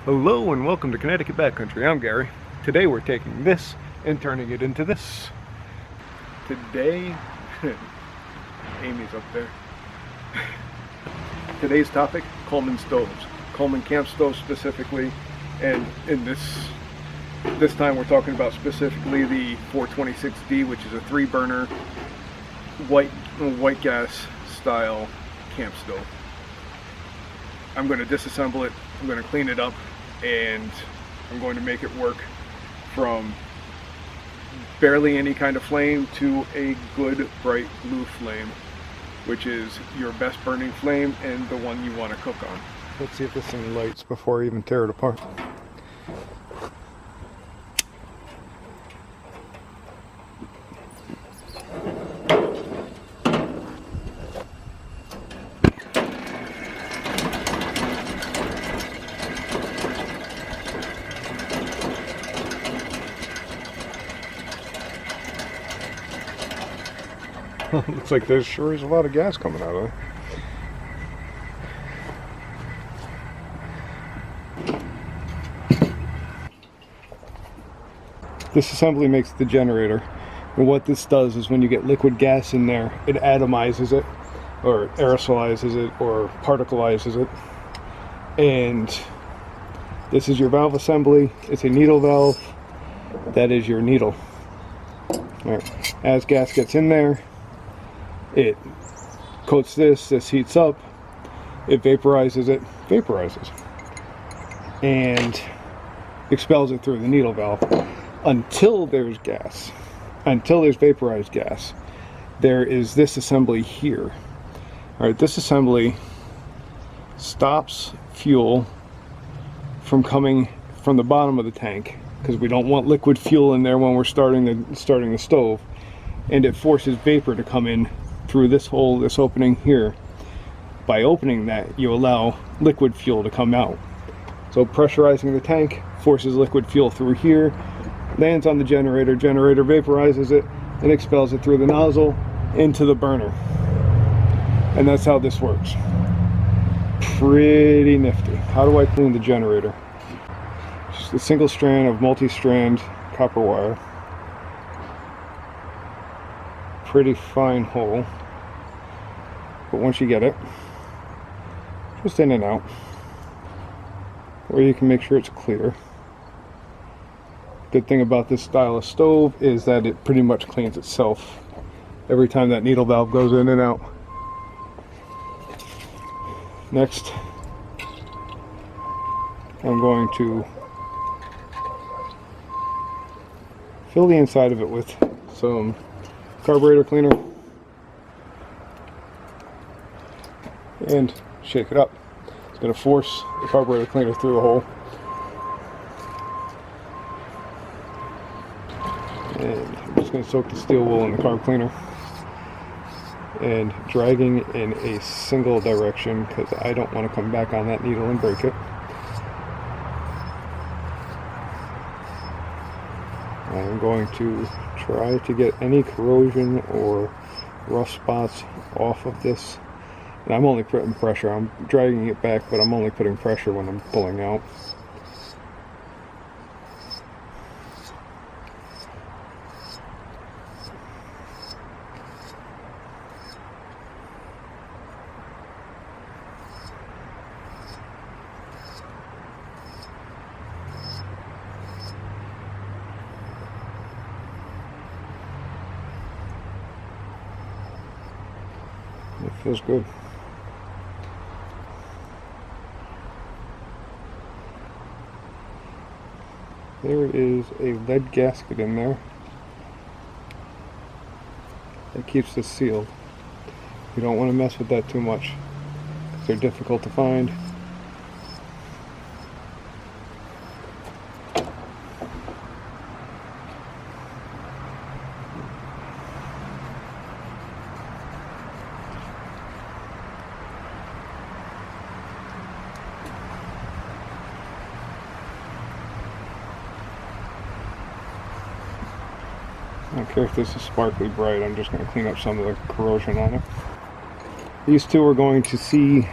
Hello and welcome to Connecticut Backcountry. I'm Gary. Today we're taking this and turning it into this. Today, Amy's up there. Today's topic, Coleman stoves. Coleman camp stoves specifically, and in this time we're talking about specifically the 426D, which is a 3-burner white gas style camp stove. I'm going to disassemble it, I'm going to clean it up, and I'm going to make it work from barely any kind of flame to a good bright blue flame, which is your best burning flame and the one you want to cook on. Let's see if this thing lights before I even tear it apart. Looks like there sure is a lot of gas coming out of it. This assembly makes the generator, and what this does is when you get liquid gas in there, it atomizes it, or aerosolizes it, or particleizes it. And this is your valve assembly. It's a needle valve. That is your needle. All right. As gas gets in there, it coats this heats up, it vaporizes, and expels it through the needle valve until there's gas, until there's vaporized gas. There is this assembly here. All right, this assembly stops fuel from coming from the bottom of the tank, because we don't want liquid fuel in there when we're starting the stove, and it forces vapor to come in through this hole, this opening here. By opening that, you allow liquid fuel to come out. So pressurizing the tank forces liquid fuel through here, lands on the generator, generator vaporizes it, and expels it through the nozzle into the burner. And that's how this works. Pretty nifty. How do I clean the generator? Just a single strand of multi-strand copper wire. Pretty fine hole, but once you get it, just in and out, or you can make sure it's clear. Good thing about this style of stove is that it pretty much cleans itself every time that needle valve goes in and out. Next, I'm going to fill the inside of it with some carburetor cleaner and shake it up. It's going to force the carburetor cleaner through the hole, and I'm just going to soak the steel wool in the carb cleaner and dragging in a single direction because I don't want to come back on that needle and break it. I'm going to try to get any corrosion or rough spots off of this. And I'm only putting pressure. I'm dragging it back, but I'm only putting pressure when I'm pulling out. It feels good. There is a lead gasket in there that keeps this sealed. You don't want to mess with that too much because they're difficult to find. I don't care if this is sparkly bright, I'm just going to clean up some of the corrosion on it. These two are going to see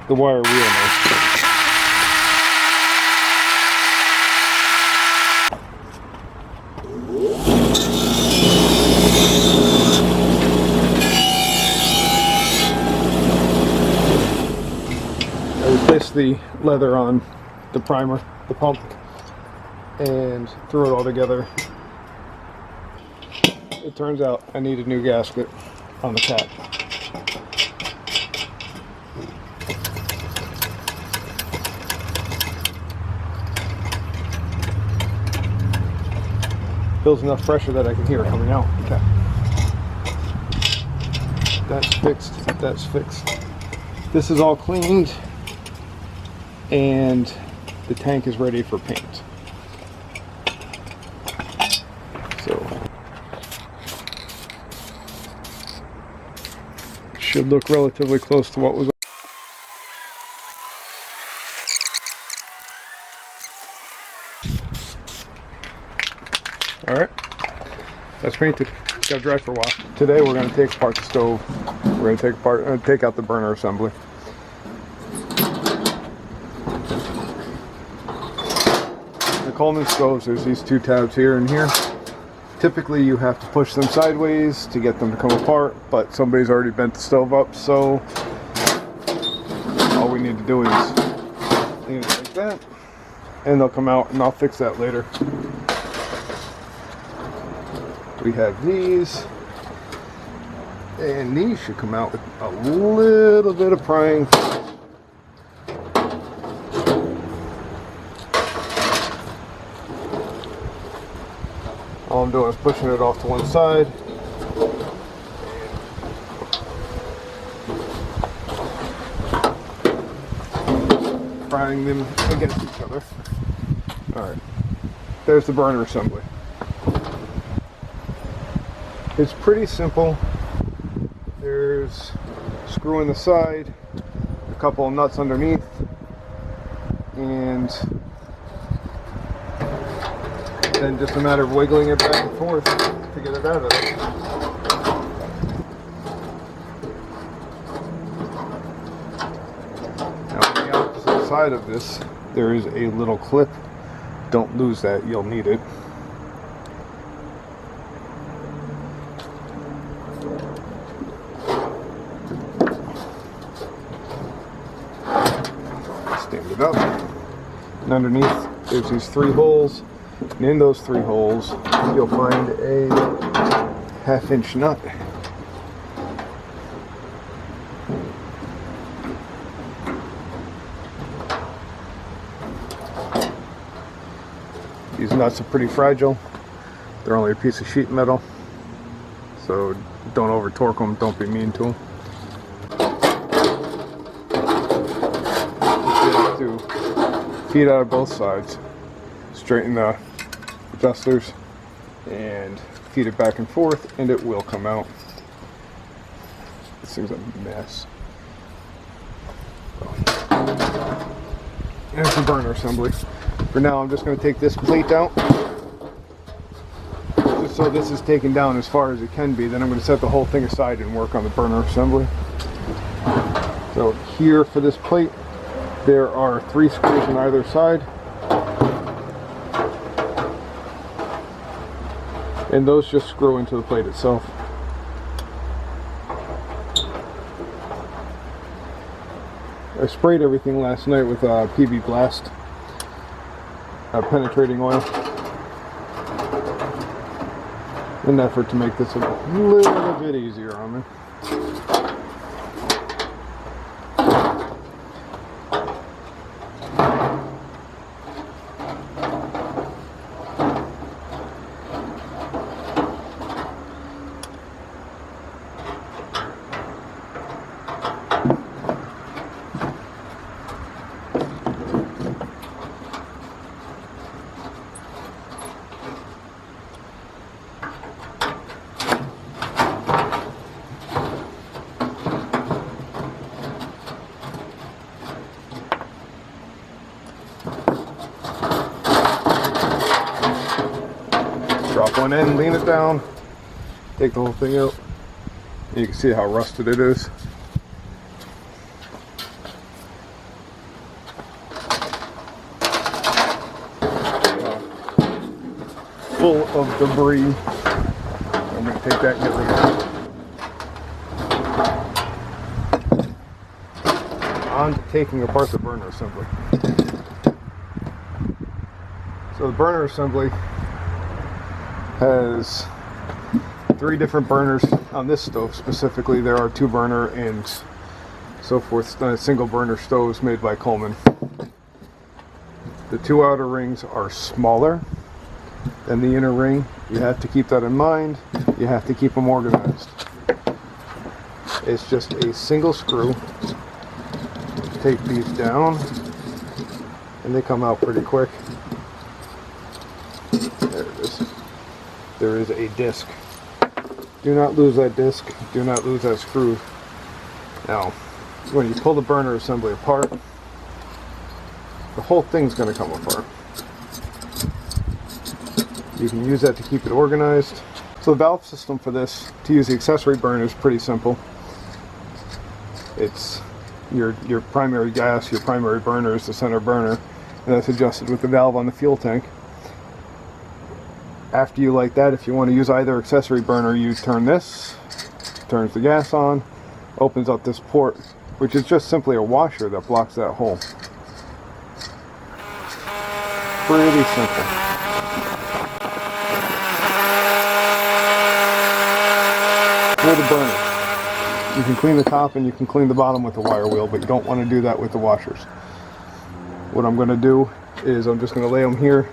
the wire wheel now. the leather on the primer, the pump, and threw it all together. It turns out I need a new gasket on the cap. Feels enough pressure that I can hear it coming out. Okay. That's fixed. That's fixed. This is all cleaned, and the tank is ready for paint. So it should look relatively close to what was. All right, that's painted. It's got to dry for a while. Today we're going to take apart the stove. We're going to take out the burner assembly. The Coleman stoves, there's these two tabs here and here. Typically you have to push them sideways to get them to come apart, but somebody's already bent the stove up, so all we need to do is leave it like that, and they'll come out, and I'll fix that later. We have these, and these should come out with a little bit of prying. All I'm doing is pushing it off to one side. Prying them against each other. Alright, there's the burner assembly. It's pretty simple. There's a screw in the side, a couple of nuts underneath, and then just a matter of wiggling it back and forth to get it out of there. Now on the opposite side of this, there is a little clip. Don't lose that, you'll need it. Stand it up, and underneath there's these 3 holes, and in those 3 holes you'll find a 1/2-inch nut. These nuts are pretty fragile. They're only a piece of sheet metal, so don't over torque them, don't be mean to them. To feed out of both sides, straighten the adjusters and feed it back and forth, and it will come out. This thing's a mess. There's the burner assembly. For now I'm just going to take this plate out, just so this is taken down as far as it can be. Then I'm going to set the whole thing aside and work on the burner assembly. So here for this plate there are 3 screws on either side, and those just screw into the plate itself. I sprayed everything last night with PB Blast penetrating oil in an effort to make this a little bit easier on me. Drop one in, lean it down, take the whole thing out. You can see how rusted it is. Full of debris. I'm going to take that and get rid of it. on to taking apart the burner assembly. So the burner assembly has 3 different burners. On this stove specifically, there are 2 burner and so forth, single burner stoves made by Coleman. The 2 outer rings are smaller than the inner ring. You have to keep that in mind. You have to keep them organized. It's just a single screw. Take these down and they come out pretty quick. There it is. There is a disc. Do not lose that disc. Do not lose that screw. Now, when you pull the burner assembly apart, the whole thing's going to come apart. You can use that to keep it organized. So the valve system for this, to use the accessory burner, is pretty simple. It's your primary gas, your primary burner is the center burner, and that's adjusted with the valve on the fuel tank. After you light that, if you want to use either accessory burner, you turn this, turns the gas on, opens up this port, which is just simply a washer that blocks that hole. Pretty simple. For the burner, you can clean the top and you can clean the bottom with the wire wheel, but you don't want to do that with the washers. What I'm going to do is I'm just going to lay them here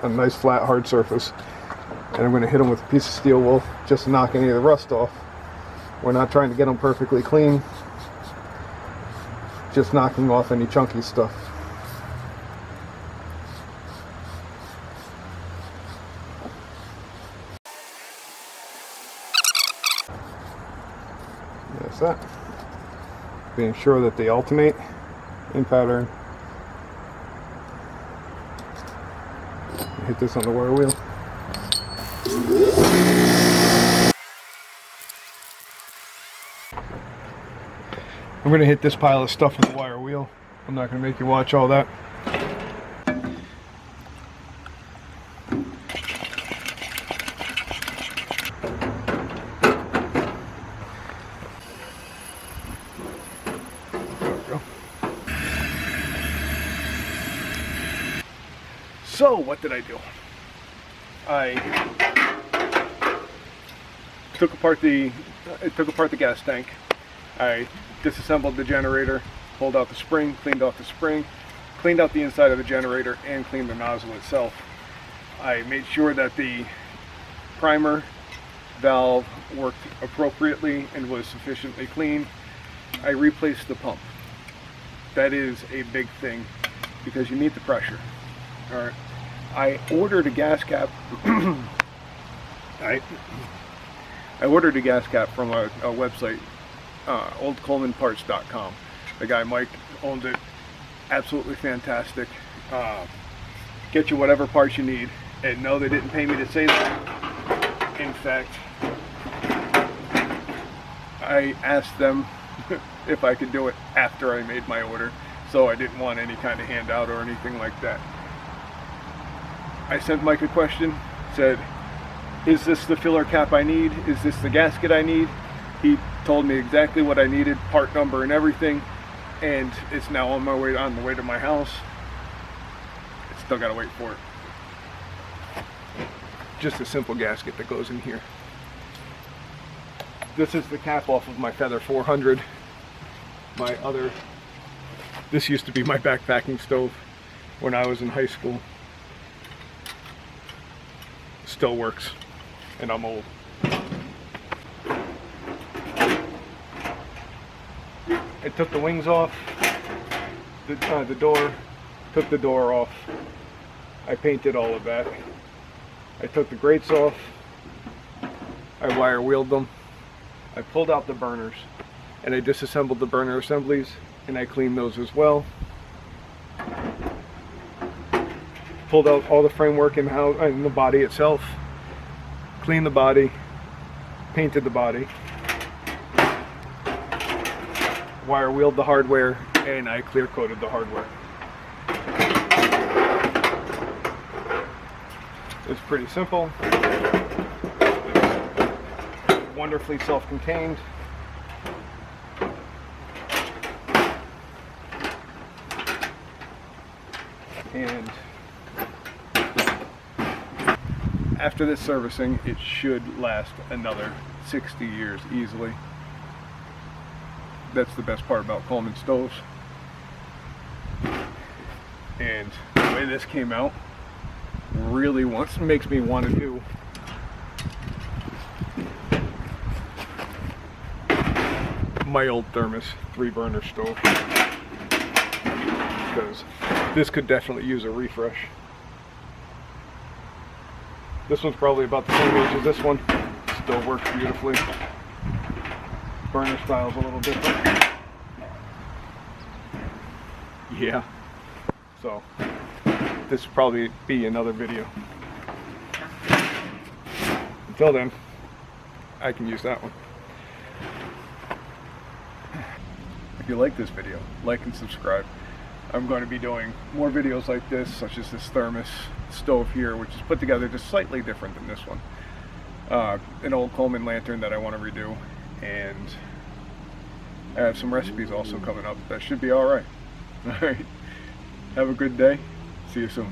on a nice flat hard surface, and I'm going to hit them with a piece of steel wool just to knock any of the rust off. We're not trying to get them perfectly clean, just knocking off any chunky stuff. That's that. Being sure that they alternate in pattern. Hit this on the wire wheel. I'm going to hit this pile of stuff with the wire wheel. I'm not going to make you watch all that. So what did I do? I took apart the gas tank. I disassembled the generator, pulled out the spring, cleaned off the spring, cleaned out the inside of the generator, and cleaned the nozzle itself. I made sure that the primer valve worked appropriately and was sufficiently clean. I replaced the pump. That is a big thing because you need the pressure. All right. I ordered a gas cap. I ordered a gas cap from a website, oldcolemanparts.com. The guy Mike owns it. Absolutely fantastic. Get you whatever parts you need. And no, they didn't pay me to say that. In fact, I asked them if I could do it after I made my order, so I didn't want any kind of handout or anything like that. I sent Mike a question, said, is this the filler cap I need? Is this the gasket I need? He told me exactly what I needed, part number and everything, and it's now on the way to my house. I still gotta wait for it. Just a simple gasket that goes in here. This is the cap off of my Feather 400. This used to be my backpacking stove when I was in high school. Still works, and I'm old. I took the wings off, the door, took the door off. I painted all of that. I took the grates off. I wire wheeled them. I pulled out the burners, and I disassembled the burner assemblies, and I cleaned those as well. Pulled out all the framework and the body itself, cleaned the body, painted the body, wire wheeled the hardware, and I clear coated the hardware. It's pretty simple, wonderfully self-contained. And after this servicing, it should last another 60 years easily. That's the best part about Coleman stoves. And the way this came out really makes me want to do my old Thermos 3-burner stove, because this could definitely use a refresh. This one's probably about the same age as this one. Still works beautifully. Burner style's a little different. Yeah. So this will probably be another video. Until then, I can use that one. If you like this video, like and subscribe. I'm going to be doing more videos like this, such as this Thermos stove here, which is put together just slightly different than this one. An old Coleman lantern that I want to redo, and I have some recipes also coming up that should be alright. Alright, have a good day. See you soon.